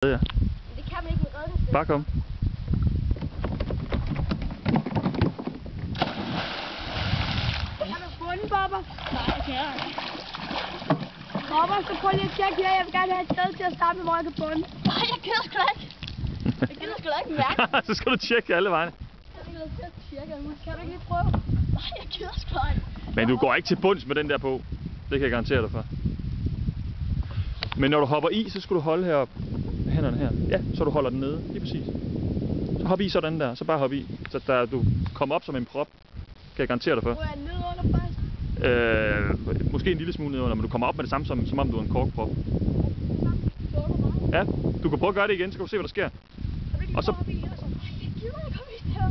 Ja. Men det kan man ikke med redningsvest. Bare kom. Har du fundet, Bobber? Nej, det kan jeg ikke. Bobber, så prøv lige at tjekke her. Jeg vil gerne have et sted til at starte med, hvor jeg kan bunde. Nej, jeg gider sgu da ikke. Jeg gider sgu da ikke mærke. Så skal du tjekke alle vejen. Jeg gider til at tjekke. Kan du ikke lige prøve? Nej, jeg gider sgu da ikke. Men du går ikke til bunds med den der på. Det kan jeg garantere dig for. Men når du hopper i, så skal du holde heroppe. Hænderne her. Ja, så du holder den nede. Lige præcis. Så hop i sådan der. Så bare hop i. Så der, du kommer op som en prop. Kan jeg garantere dig for. Hvor er jeg nede under først? Måske en lille smule ned under, men du kommer op med det samme, som om du er en korkprop. Ja, du kan prøve at gøre det igen, så kan du se, hvad der sker. Og så... Jeg gider ikke komme i der.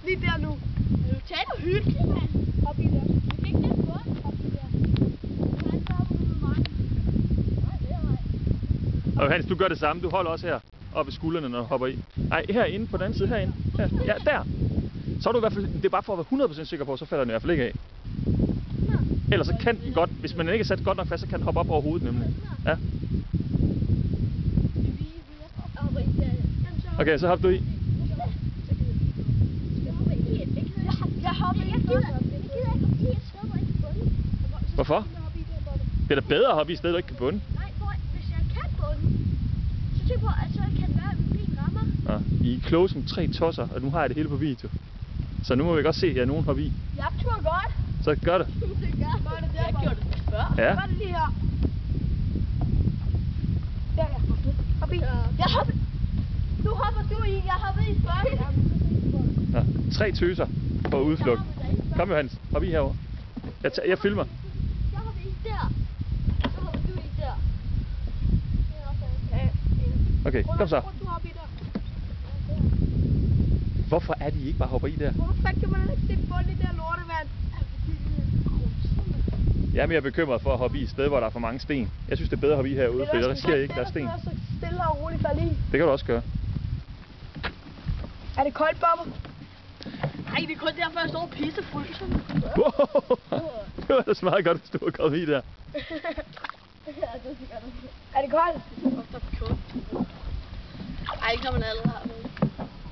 Lige der nu. Du tager jo hyggeligt, mand. Hop i der. Vi kan ikke det godt. Hop i der. Nej, så hopper du med mig. Nej, det er nej. Og Hans, du gør det samme. Du holder også her oppe ved skuldrene, når du hopper i. Nej, herinde på den anden side, herinde. Her. Ja, der. Så er du i hvert fald... Det er bare for at være 100% sikker på, så falder den i hvert fald ikke af. Ellers så kan den godt, hvis man ikke er sat godt nok fast, så kan den hoppe op over hovedet nemlig. Ja. Okay, så hop du i. Jeg hopper ikke. Hvorfor? Det er da bedre at hoppe i stedet, du ikke kan bunde. Nej, hvis jeg kan bunde, så tænker jeg på, at så kan være, at min rammer. Ja, I er kloge som 3 tosser, og nu har jeg det hele på video. Så nu må vi godt se, at nogen hopper i. Jeg tror godt. Så gør det. Det gør det. Jeg gjorde det før. Ja. Gør det lige her. Der er jeg hoppet. Hop i. Jeg hopper. Nu hopper du i. Jeg hopper i først. Ja, 3 tøser på udflugt. Kom Johannes, hop i herover. Jeg filmer. Jeg hopper i der. Så hopper du i der. Okay, kom så. Du hopper i der. Hvorfor er de ikke bare hopper i der? Hvorfor fanden kan man ikke se bunden i der lortevand? Jeg er mere bekymret for at hoppe i et sted, hvor der er for mange sten. Jeg synes, det er bedre at hoppe i herude, for der sker ikke, der er sten. Det er så stille og roligt falde i. Det kan du også gøre. Er det koldt, Bobber? Nej, det er kun derfor, jeg står og pissefryser. Wow. Det var da så meget godt, hvis du var kommet i der. Ja, det er sikkert. Er det koldt? Det er koldt. Ej, ikke når man allerede har det.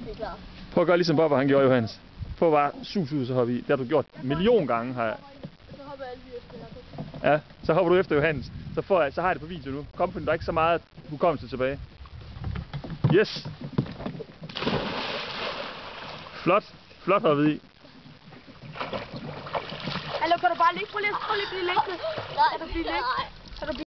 Det er klart. Prøv at gøre ligesom Bobber, han gjorde, Johannes. Prøv bare sus ud, så hoppe i. Det har du gjort 1.000.000 gange, har jeg. Så hopper jeg lige efter jer. Ja, så hopper du efter Johannes. Så har jeg det på video nu. Kom, for der er ikke så meget hukommelse tilbage. Yes! Flot. Flot hoppet i. Hallo, kan du bare lige prøve lige at blive liggende? Nej, kan du blive liggende?